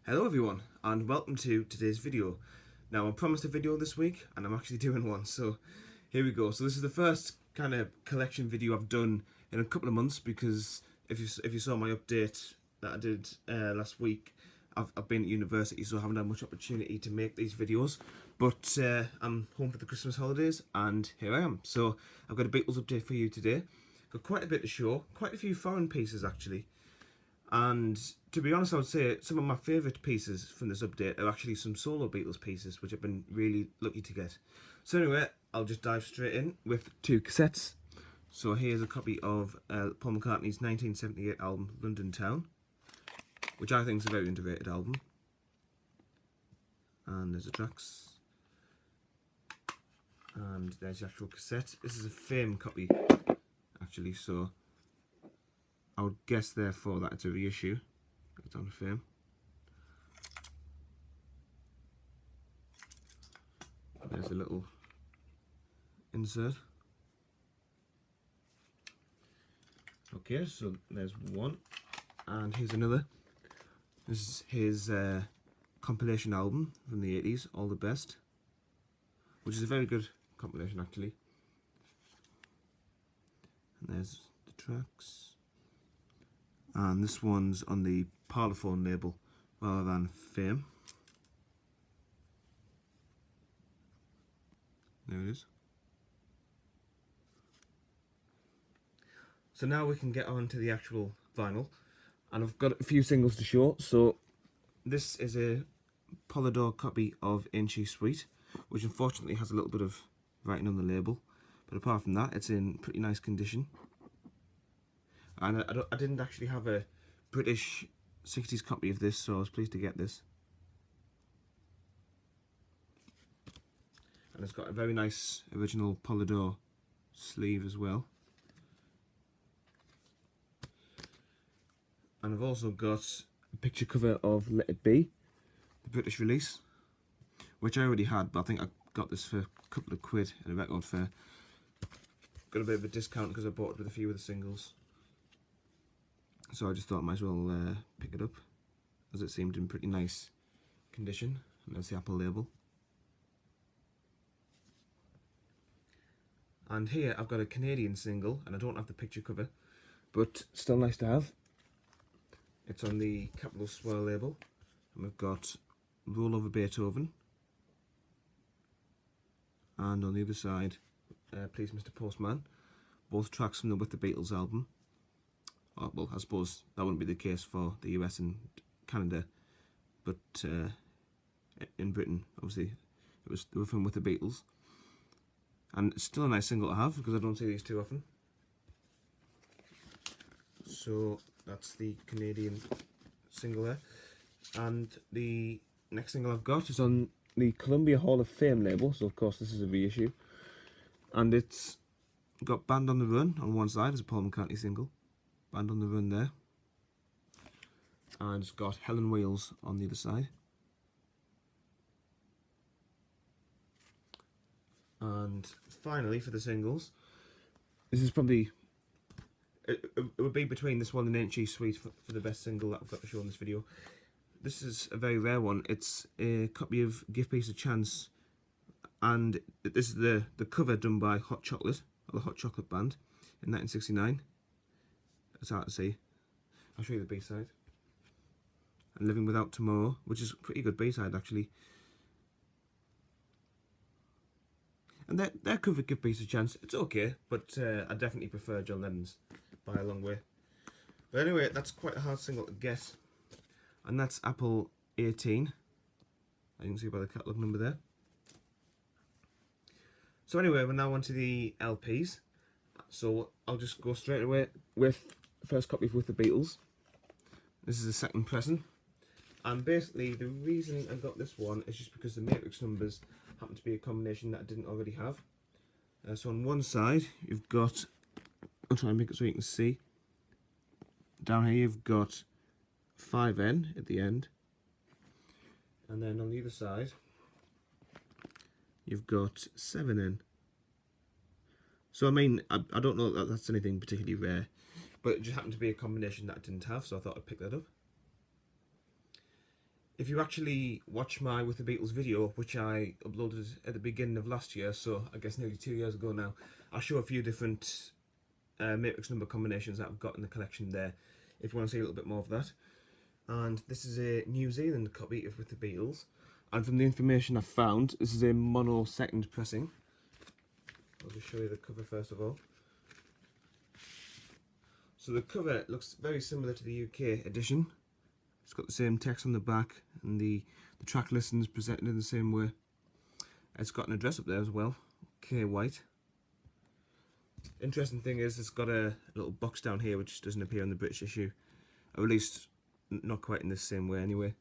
Hello everyone and welcome to today's video. Now I promised a video this week and I'm actually doing one, so here we go. So this is the first kind of collection video I've done in a couple of months because if you saw my update that I did last week, I've been at university, so I haven't had much opportunity to make these videos, but I'm home for the Christmas holidays and here I am. So I've got a Beatles update for you today. Got quite a bit to show, quite a few foreign pieces actually. And to be honest, I would say some of my favourite pieces from this update are actually some solo Beatles pieces, which I've been really lucky to get. So anyway, I'll just dive straight in with two cassettes. So here's a copy of Paul McCartney's 1978 album, London Town, which I think is a very underrated album. And there's the tracks. And there's the actual cassette. This is a Fame copy, actually, so I would guess therefore that it's a reissue. It's on Fame. There's a little insert. Okay, so there's one, and here's another. This is his compilation album from the 80s, All the Best, which is a very good compilation actually. And there's the tracks. And this one's on the Parlophone label rather than Fame. There it is. So now we can get on to the actual vinyl, and I've got a few singles to show. So this is a Polydor copy of Ain't She Sweet, which unfortunately has a little bit of writing on the label, but apart from that it's in pretty nice condition. And I didn't actually have a British 60s copy of this, so I was pleased to get this. And it's got a very nice original Polydor sleeve as well. And I've also got a picture cover of Let It Be, the British release, which I already had, but I think I got this for a couple of quid at a record fair. Got a bit of a discount because I bought it with a few of the singles. So I just thought I might as well pick it up, as it seemed in pretty nice condition. And there's the Apple label. And here I've got a Canadian single, and I don't have the picture cover, but still nice to have. It's on the Capital Swirl label, and we've got Roll Over Beethoven, and on the other side, Please Mr. Postman, both tracks from the With the Beatles album. Well, I suppose that wouldn't be the case for the US and Canada, but in Britain, obviously, they were from With the Beatles. And it's still a nice single to have, because I don't see these too often. So that's the Canadian single there. And the next single I've got is on the Columbia Hall of Fame label, so of course this is a reissue. And it's got Band on the Run on one side as a Paul McCartney single. Band on the Run there. And it's got Helen Wheels on the other side. And finally, for the singles, this is probably, it would be between this one and Ain't She Sweet for the best single that I've got to show in this video. This is a very rare one. It's a copy of Give Peace a Chance, and this is the cover done by Hot Chocolate, or the Hot Chocolate Band, in 1969. It's hard to see. I'll show you the B-side. And Living Without Tomorrow, which is a pretty good B-side actually. And their cover Give Peace a Chance, it's okay, but I definitely prefer John Lennon's by a long way. But anyway, that's quite a hard single to get. And that's Apple 18. As you can see by the catalogue number there. So anyway, we're now on to the LPs. So I'll just go straight away with the first copy of With the Beatles. This is a second pressing. And basically the reason I got this one is just because the matrix numbers happen to be a combination that I didn't already have. So on one side you've got, I'll try and make it so you can see, down here you've got 5N at the end, and then on the other side you've got 7N. So I mean, I don't know that that's anything particularly rare, but it just happened to be a combination that I didn't have, so I thought I'd pick that up. If you actually watch my With the Beatles video, which I uploaded at the beginning of last year, so I guess nearly 2 years ago now, I'll show a few different matrix number combinations that I've got in the collection there, if you want to see a little bit more of that. And this is a New Zealand copy of With the Beatles, and from the information I've found, this is a mono second pressing. I'll just show you the cover first of all. So the cover looks very similar to the UK edition. It's got the same text on the back, and the track listing is presented in the same way. It's got an address up there as well, K White. Interesting thing is it's got a little box down here which doesn't appear in the British issue, or at least not quite in the same way anyway.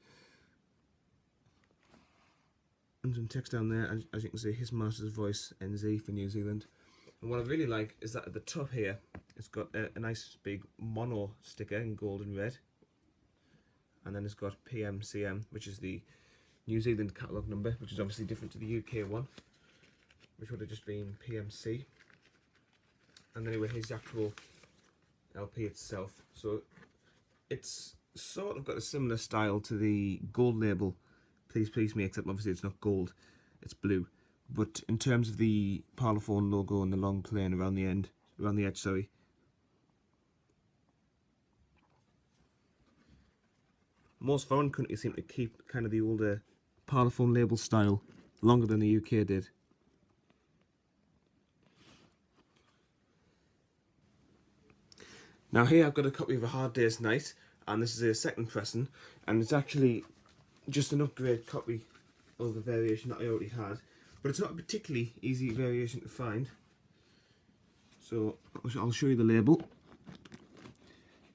And some text down there, as you can see, His Master's Voice, NZ for New Zealand. And what I really like is that at the top here, it's got a nice big mono sticker in gold and red. And then it's got PMCM, which is the New Zealand catalogue number, which is obviously different to the UK one, which would have just been PMC. And anyway, here's the actual LP itself. So it's sort of got a similar style to the gold label, Please Please Me, except obviously it's not gold, it's blue. But in terms of the Parlophone logo and the long plane around the edge, sorry. Most foreign countries seem to keep kind of the older Parlophone label style longer than the UK did. Now here I've got a copy of A Hard Day's Night, and this is a second pressing, and it's actually just an upgrade copy of the variation that I already had, but it's not a particularly easy variation to find. So I'll show you the label.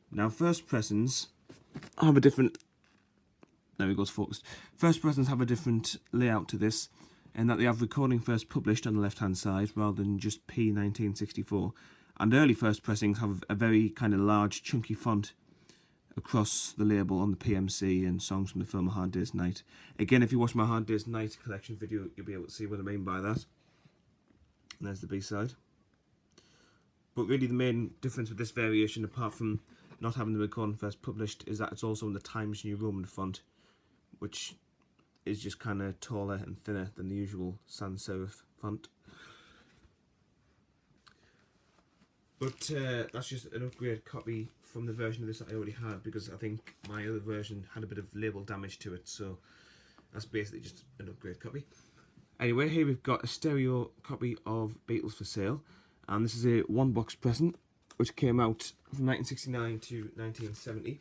Now first pressings have a different, there we go, it's focused. First pressings have a different layout to this, in that they have recording first published on the left hand side rather than just P 1964. And early first pressings have a very kind of large chunky font across the label on the PMC and songs from the film A Hard Day's Night. Again, if you watch my Hard Day's Night collection video, you'll be able to see what I mean by that. And there's the B-side. But really the main difference with this variation, apart from not having the recording first published, is that it's also in the Times New Roman font, which is just kind of taller and thinner than the usual sans serif font. But that's just an upgrade copy from the version of this that I already had, because I think my other version had a bit of label damage to it, so that's basically just an upgrade copy. Anyway, here we've got a stereo copy of Beatles for sale, and this is a one box present which came out from 1969 to 1970.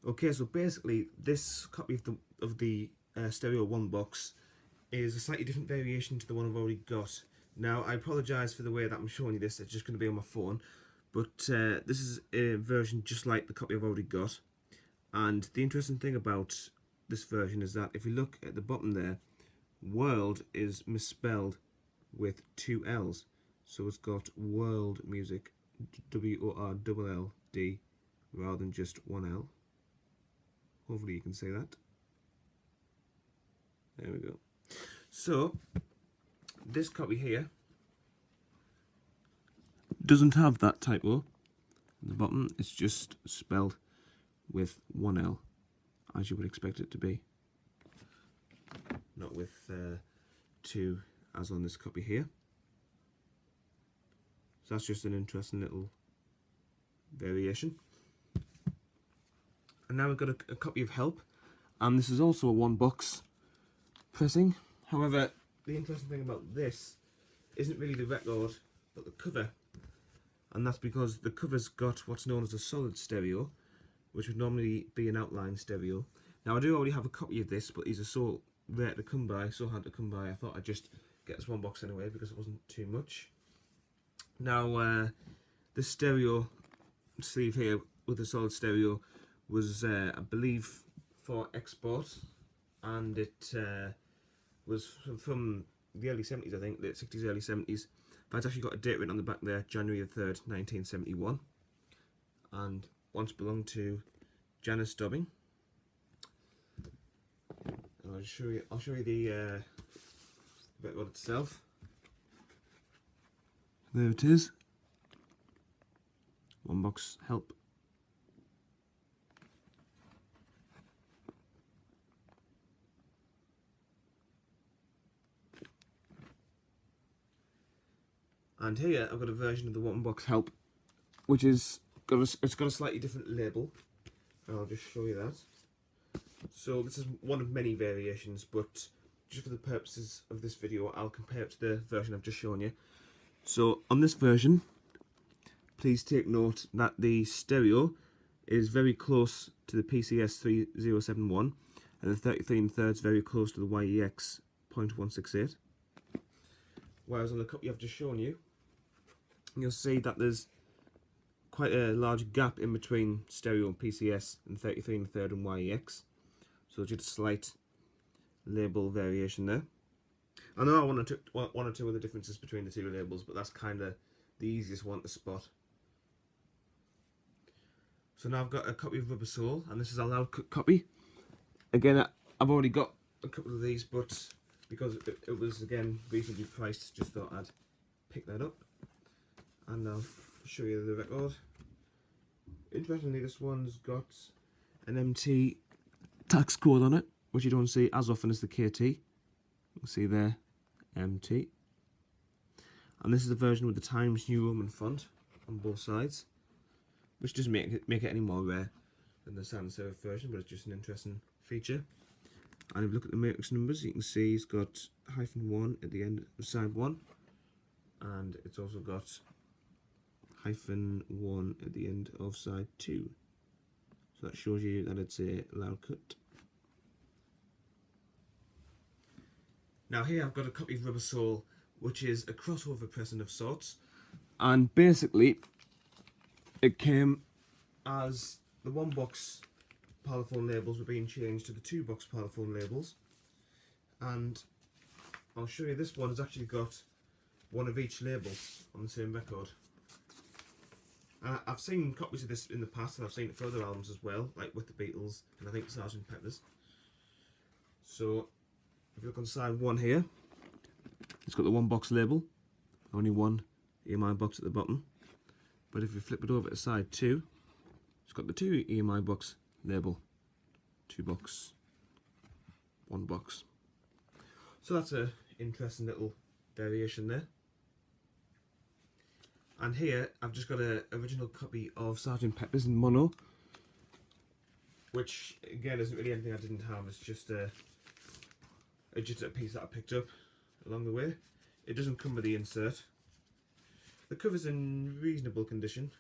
Okay, so basically this copy of the stereo one box is a slightly different variation to the one I've already got. Now, I apologise for the way that I'm showing you this, it's just going to be on my phone, but this is a version just like the copy I've already got. And the interesting thing about this version is that if you look at the bottom there, world is misspelled with two L's. So it's got world music, W-O-R-L-L-D, rather than just one L. Hopefully you can say that. There we go. So this copy here doesn't have that typo at the bottom, it's just spelled with one L, as you would expect it to be, not with two as on this copy here. So that's just an interesting little variation. And now we've got a copy of Help, and this is also a one box pressing. However, the interesting thing about this isn't really the record, but the cover. And that's because the cover's got what's known as a solid stereo, which would normally be an outline stereo. Now I do already have a copy of this, but these are so rare to come by, so hard to come by, I thought I'd just get this one box anyway because it wasn't too much. Now this stereo sleeve here with the solid stereo was I believe for export, and it was from the early 70s, I think, late 60s, early 70s. But it's actually got a date written on the back there, January the 3rd, 1971. And once belonged to Janice Dobbing. And I'll show you the record itself. There it is. One box Help. And here I've got a version of the One Box Help, which is it's got a slightly different label. I'll just show you that. So this is one of many variations, but just for the purposes of this video, I'll compare it to the version I've just shown you. So on this version, please take note that the stereo is very close to the PCS 3071, and the 33 1/3 very close to the YEX 0.168. Whereas on the copy I've just shown you, you'll see that there's quite a large gap in between stereo and PCS and 33 1/3 and YEX. So just a slight label variation there. I know one or two other differences between the two labels, but that's kind of the easiest one to spot. So now I've got a copy of Rubber Soul, and this is a loud cut copy. Again, I've already got a couple of these, but because it was, again, reasonably priced, just thought I'd pick that up. And I'll show you the record. Interestingly, this one's got an MT tax code on it, which you don't see as often as the KT. You can see there, MT. And this is a version with the Times New Roman font on both sides, which doesn't make it any more rare than the sans serif version, but it's just an interesting feature. And if you look at the matrix numbers, you can see it's got -1 at the end of side 1, and it's also got -1 at the end of side 2. So that shows you that it's a loud cut. Now here I've got a copy of Rubber Soul, which is a crossover pressing of sorts, and basically it came as the one box Parlophone labels were being changed to the two box Parlophone labels, and I'll show you this one has actually got one of each label on the same record. I've seen copies of this in the past, and I've seen it for other albums as well, like with the Beatles and I think Sgt. Pepper's. So if you look on side 1 here, it's got the one box label, only one EMI box at the bottom. But if you flip it over to side 2, it's got the 2 EMI box label, 2 box, 1 box. So that's a interesting little variation there. And here I've just got an original copy of Sgt. Pepper's in mono, which again isn't really anything I didn't have. It's just a piece that I picked up along the way. It doesn't come with the insert. The cover's in reasonable condition.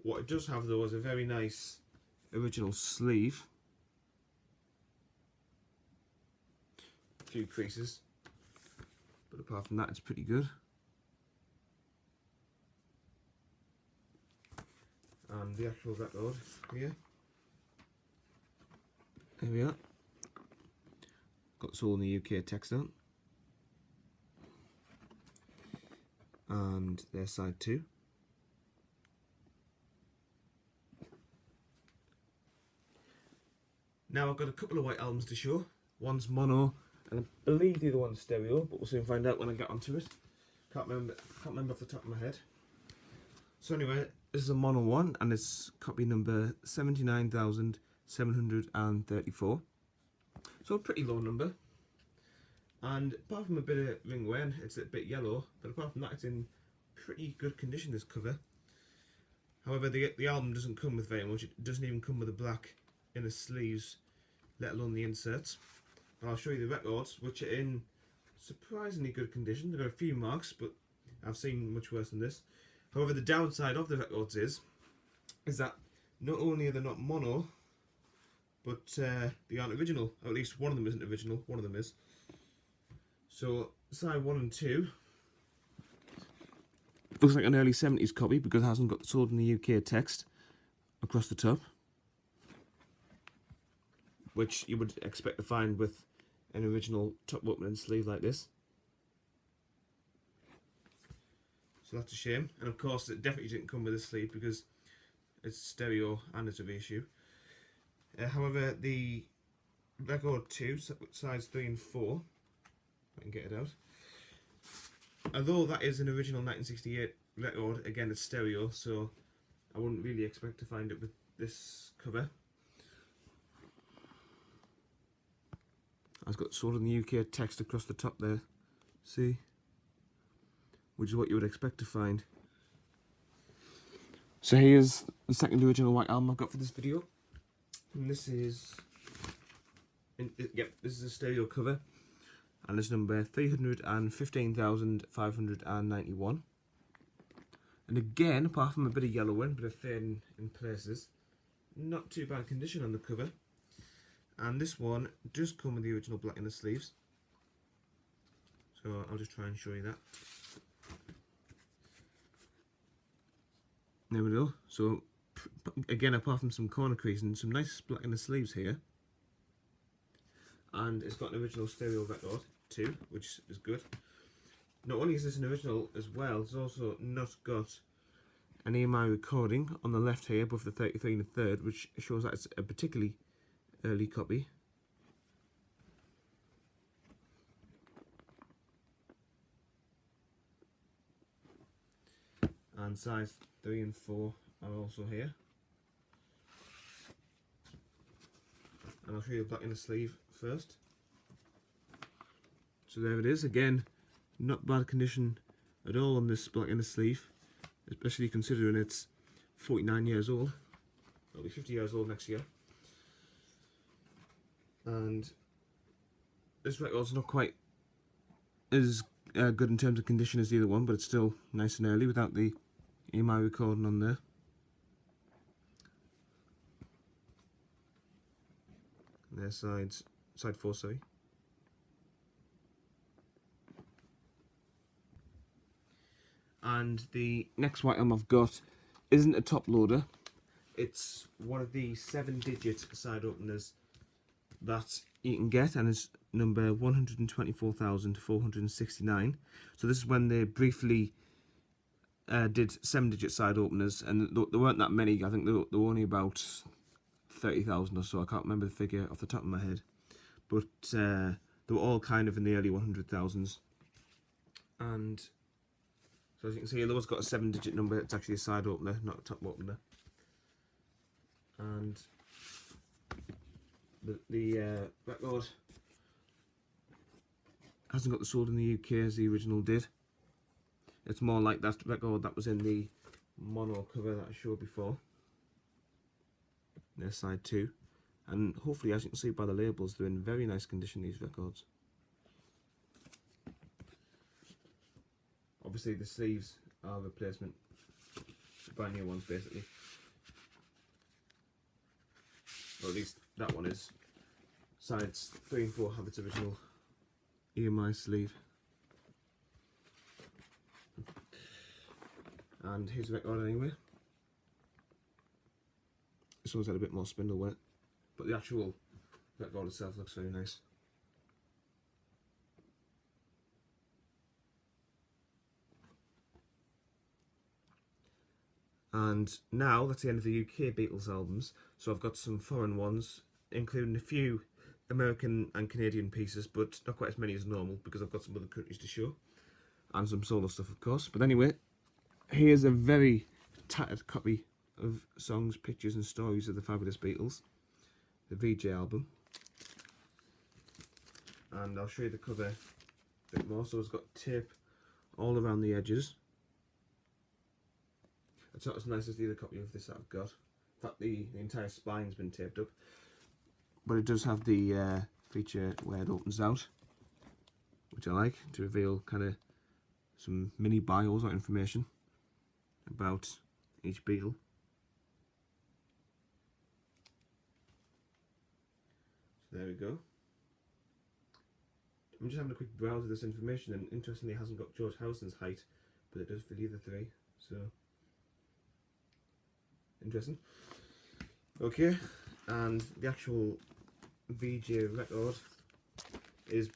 What it does have though is a very nice original sleeve. A few creases, but apart from that it's pretty good. And the actual record here. There we are. Got Soul in the UK text on. And there's side 2. Now I've got a couple of white albums to show. One's mono, and I believe the other one's stereo, but we'll soon find out when I get onto it. Can't remember off the top of my head. So anyway, this is a mono one, and it's copy number 79,734. So a pretty low number. And apart from a bit of ring wear, it's a bit yellow, but apart from that it's in pretty good condition, this cover. However, the album doesn't come with very much. It doesn't even come with the black inner sleeves, let alone the inserts. And I'll show you the records, which are in surprisingly good condition. They've got a few marks, but I've seen much worse than this. However, the downside of the records is that not only are they not mono, but they aren't original. Or at least one of them isn't original, one of them is. So side 1 and 2 looks like an early 70s copy because it hasn't got Sold in the UK text across the top, which you would expect to find with an original top opening sleeve like this. So that's a shame, and of course it definitely didn't come with a sleeve because it's stereo and it's a reissue. However, the record 2, sides 3 and 4, if I can get it out, although that is an original 1968 record, again it's stereo, so I wouldn't really expect to find it with this cover. It's got Sold in the UK text across the top there, see? which is what you would expect to find. So here's the second original White Album I've got for this video, and this is, this is a stereo cover, and it's number 315,591. And again, apart from a bit of yellowing, a bit of fading in places, not too bad condition on the cover. And this one does come with the original black inner sleeves, so I'll just try and show you that. There we go. So again, apart from some corner creasing, some nice black inner sleeves here, and it's got an original stereo record too, which is good. Not only is this an original as well, it's also not got an EMI recording on the left here above the 33 1/3, which shows that it's a particularly early copy. And size 3 and 4 are also here. And I'll show you the black inner sleeve first. So there it is. Again, not bad condition at all on this black inner sleeve, especially considering it's 49 years old. It'll be 50 years old next year. And this record's not quite as good in terms of condition as the other one, but it's still nice and early without the EMI recording on there. And there's side 4, sorry. And the next White Album I've got isn't a top loader. It's one of the 7-digit side openers that you can get, and it's number 124,469. So this is when they briefly did 7-digit side openers, and there weren't that many. I think there were only about 30,000 or so. I can't remember the figure off the top of my head, but they were all kind of in the early 100,000s. And so as you can see, Lowe's got a 7-digit number. It's actually a side opener, not a top opener. And the record hasn't got the sold in the UK as the original did. It's more like that record that was in the mono cover that I showed before. There's side 2. And hopefully, as you can see by the labels, they're in very nice condition, these records. Obviously the sleeves are replacement, brand new ones basically. Or at least that one is. Sides 3 and 4 have its original EMI sleeve. And here's the record anyway. This one's had a bit more spindle wear, but the actual record itself looks very nice. And now that's the end of the UK Beatles albums, so I've got some foreign ones, including a few American and Canadian pieces, but not quite as many as normal because I've got some other countries to show, and some solo stuff of course. But anyway, here's a very tattered copy of Songs, Pictures and Stories of the Fabulous Beatles, the VJ album. And I'll show you the cover a bit more. So it's got tape all around the edges. It's not as nice as the other copy of this that I've got. In fact, the entire spine's been taped up. But it does have the feature where it opens out, which I like, to reveal kind of some mini bios or information about each Beatle. So there we go. I'm just having a quick browse of this information, and interestingly it hasn't got George Harrison's height, but it does for the other three, so interesting. Okay, and the actual VJ record is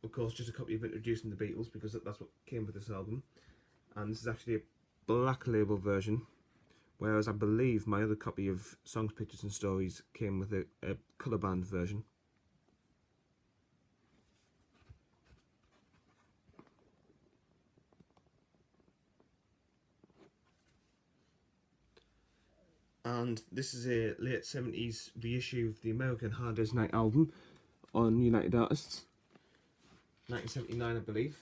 of course just a copy of Introducing the Beatles, because that's what came with this album, and this is actually a black label version, whereas I believe my other copy of Songs, Pictures and Stories came with a colour band version. And this is a late 70s reissue of the American Hard Day's Night album on United Artists, 1979 I believe.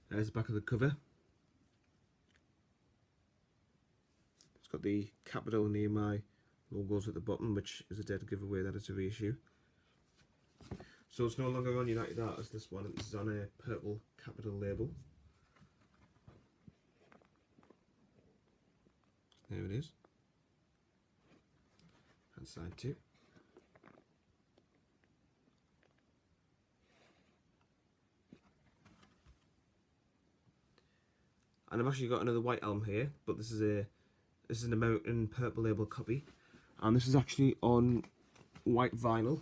There's the back of the cover. It's got the capital and EMI logos at the bottom, which is a dead giveaway that it's a reissue. So it's no longer on United Artists, this one. It's on a purple capital label. There it is. And side two. And I've actually got another white album here, but this is an American purple label copy, and this is actually on white vinyl.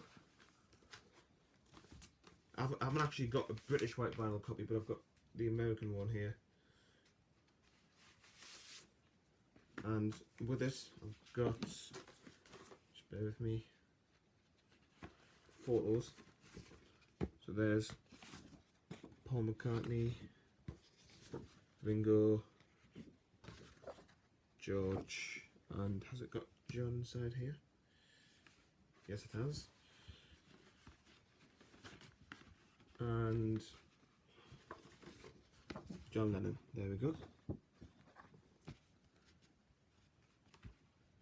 I haven't actually got a British white vinyl copy, but I've got the American one here. And with it, I've got, just bear with me, photos. So there's Paul McCartney, Ringo, George, and has it got John inside here? Yes, it has. And John Lennon, there we go.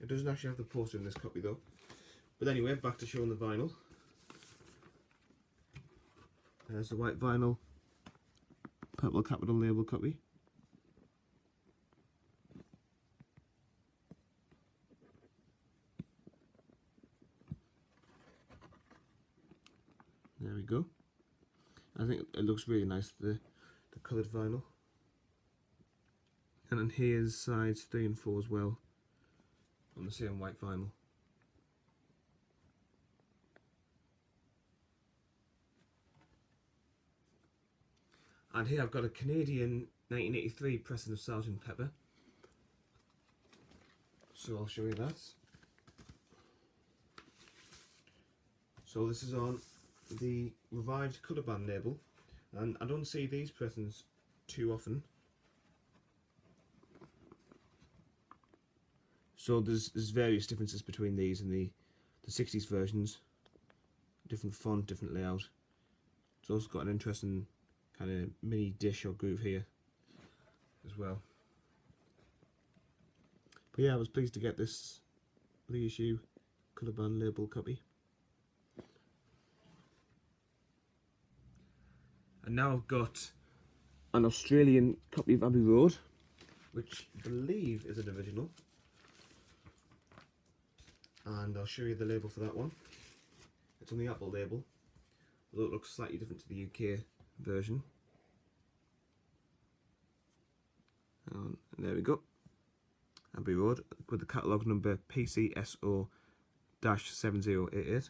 It doesn't actually have the poster in this copy though. But anyway, back to showing the vinyl. There's the white vinyl, purple capital label copy. There we go. I think it looks really nice, the coloured vinyl. And then here's sides 3 and 4 as well, on the same white vinyl. And here I've got a Canadian 1983 pressing of Sgt. Pepper. So I'll show you that. So this is on the revived colour band label, and I don't see these pressings too often. So there's various differences between these and the 60s versions. Different font, different layout. It's also got an interesting kind of mini dish or groove here as well. But yeah, I was pleased to get this reissue colour band label copy. And now I've got an Australian copy of Abbey Road, which I believe is an original. And I'll show you the label for that one. It's on the Apple label, although it looks slightly different to the UK version. And there we go. Abbey Road with the catalogue number PCSO-7088.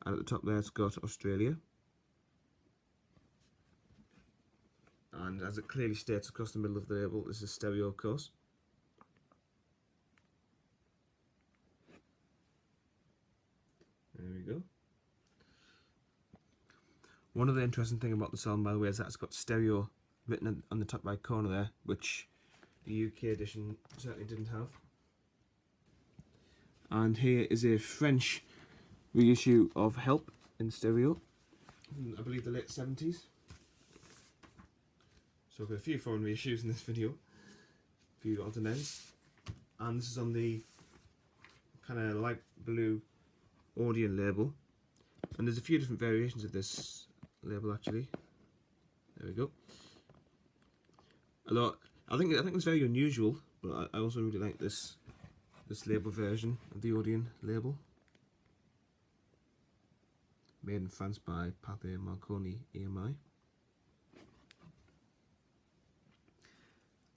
And at the top there it's got Australia. And as it clearly states across the middle of the label, this is stereo, of course. There we go. One other interesting thing about this album, by the way, is that it's got stereo written on the top right corner there, which the UK edition certainly didn't have. And here is a French reissue of Help in stereo, I believe the late 70s. So I've got a few foreign reissues in this video, a few odds and ends. And this is on the kind of light blue Odeon label, and there's a few different variations of this label actually. There we go. Although I think it's very unusual, but I also really like this label version of the Odeon label. Made in France by Pathé Marconi EMI.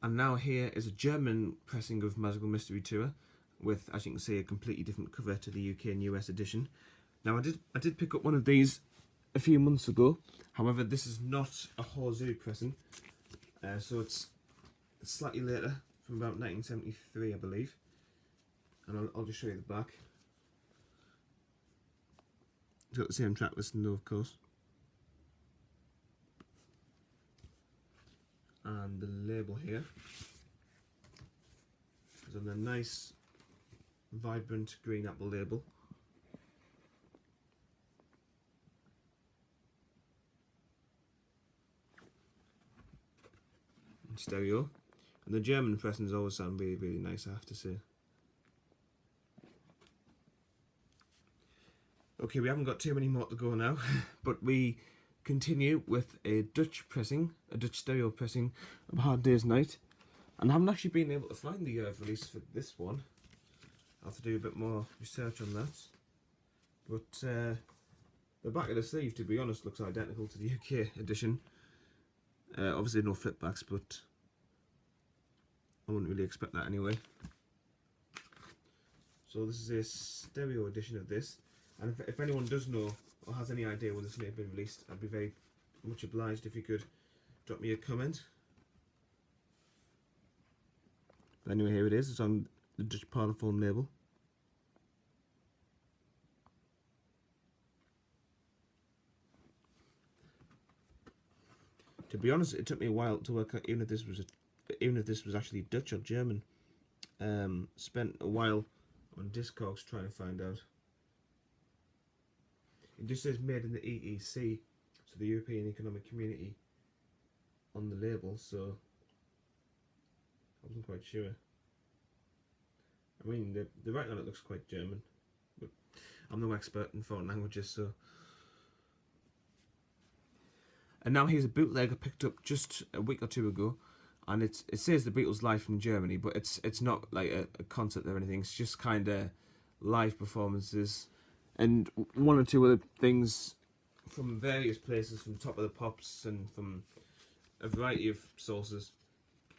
And now here is a German pressing of Magical Mystery Tour, with, as you can see, a completely different cover to the UK and US edition. Now I did pick up one of these a few months ago. However, this is not a Horseshoe pressing, so it's slightly later, from about 1973, I believe. And I'll just show you the back. It's got the same track listing though, of course. And the label here is on a nice vibrant green apple label. in stereo. And the German pressings always sound really, really nice, I have to say. Okay, we haven't got too many more to go now, but we continue with a Dutch stereo pressing of Hard Day's Night. And I haven't actually been able to find the release for this one. I'll have to do a bit more research on that. But the back of the sleeve, to be honest, looks identical to the UK edition. Obviously no flipbacks, but I wouldn't really expect that anyway. So this is a stereo edition of this. And if anyone does know or has any idea when this may have been released, I'd be very much obliged if you could drop me a comment. But anyway, here it is. It's on the Dutch Parlophone label. To be honest, it took me a while to work out even if this was actually Dutch or German. Spent a while on Discogs trying to find out. It just says made in the EEC, so the European Economic Community, on the label, so I wasn't quite sure. I mean, the writing on it looks quite German, but I'm no expert in foreign languages, so. And now here's a bootleg I picked up just a week or two ago, and it says the Beatles live from Germany, but it's not like a concert or anything. It's just kind of live performances. And one or two other things from various places, from Top of the Pops and from a variety of sources,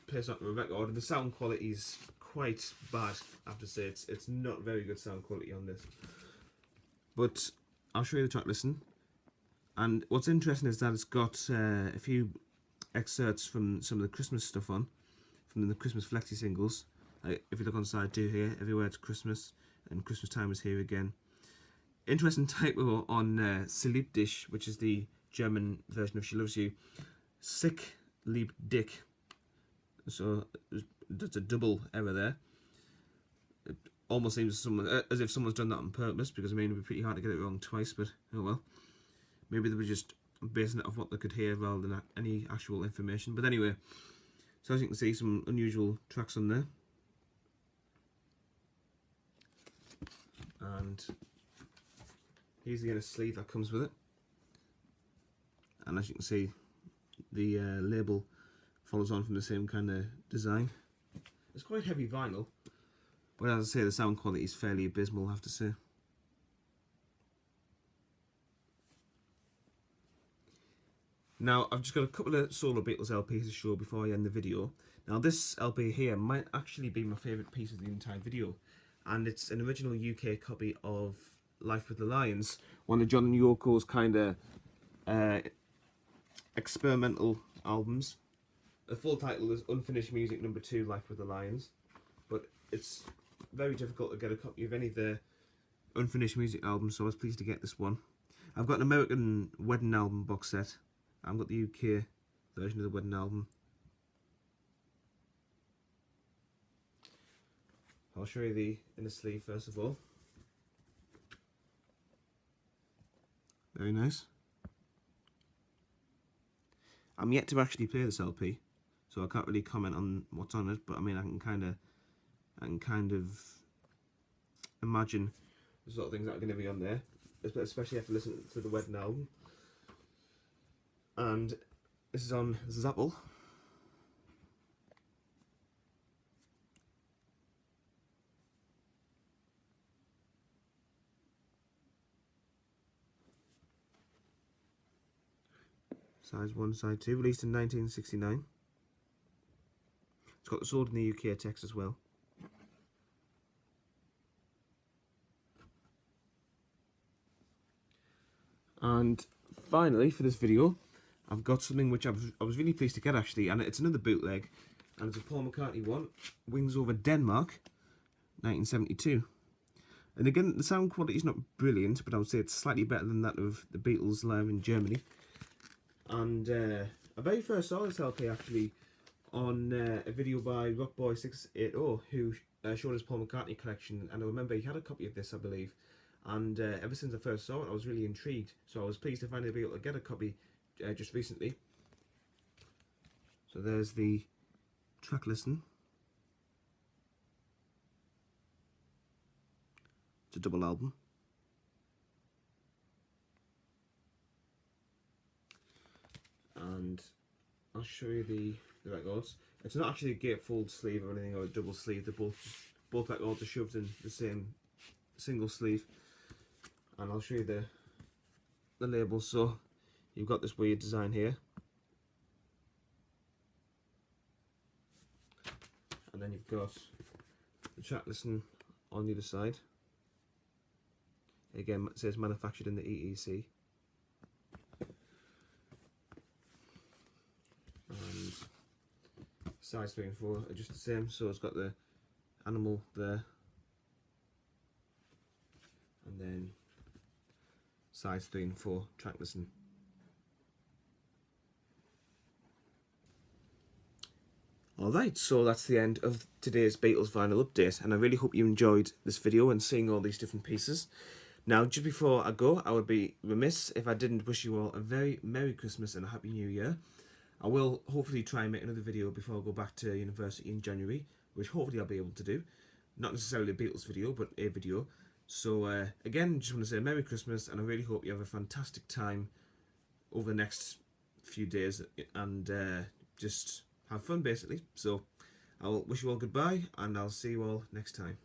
placed onto a record. And the sound quality is quite bad, I have to say. It's not very good sound quality on this. But I'll show you the track listen. And what's interesting is that it's got a few excerpts from some of the Christmas stuff on, from the Christmas flexi singles. If you look on side 2 here, Everywhere It's Christmas and Christmas Time Is Here Again. Interesting typo on Sie liebt dich, which is the German version of She Loves You. Sick liebt dich. So that's a double error there. It almost seems as if someone's done that on purpose, because I mean it'd be pretty hard to get it wrong twice, but oh well. Maybe they were just basing it off what they could hear rather than any actual information. But anyway, so as you can see, some unusual tracks on there. And here's the inner sleeve that comes with it. And as you can see, the label follows on from the same kind of design. It's quite heavy vinyl, but as I say, the sound quality is fairly abysmal, I have to say. Now, I've just got a couple of solo Beatles LPs to show before I end the video. Now, this LP here might actually be my favourite piece of the entire video, and it's an original UK copy of Life with the Lions, one of John and Yoko's kind of experimental albums. The full title is Unfinished Music No. 2, Life with the Lions, but it's very difficult to get a copy of any of their unfinished music albums, so I was pleased to get this one. I've got an American wedding album box set. I've got the UK version of the wedding album. I'll show you the inner sleeve first of all. Very nice. I'm yet to actually play this LP, so I can't really comment on what's on it, but I mean I can kind of imagine the sort of things that are going to be on there, especially after listening to the wedding album. And this is Apple. Size 1, side 2, released in 1969. It's got the sold in the UK text as well. And finally, for this video, I've got something which I was really pleased to get actually, and it's another bootleg, and it's a Paul McCartney one, Wings Over Denmark, 1972. And again, the sound quality is not brilliant, but I would say it's slightly better than that of the Beatles live in Germany. And I very first saw this LP actually on a video by Rockboy680, who showed his Paul McCartney collection, and I remember he had a copy of this, I believe. And ever since I first saw it, I was really intrigued, so I was pleased to finally be able to get a copy just recently. So there's the track listing. It's a double album. And I'll show you the records. It's not actually a gatefold sleeve or anything, or a double sleeve. They're both records are shoved in the same single sleeve. And I'll show you the label. So you've got this weird design here, and then you've got the track listing on the other side. Again, it says manufactured in the EEC. And size 3 and 4 are just the same, so it's got the animal there, and then size 3 and 4 track listing. Alright, so that's the end of today's Beatles vinyl update, and I really hope you enjoyed this video and seeing all these different pieces. Now, just before I go, I would be remiss if I didn't wish you all a very Merry Christmas and a Happy New Year. I will hopefully try and make another video before I go back to university in January, which hopefully I'll be able to do. Not necessarily a Beatles video, but a video. So again, just want to say Merry Christmas, and I really hope you have a fantastic time over the next few days, and just have fun basically. So I'll wish you all goodbye, and I'll see you all next time.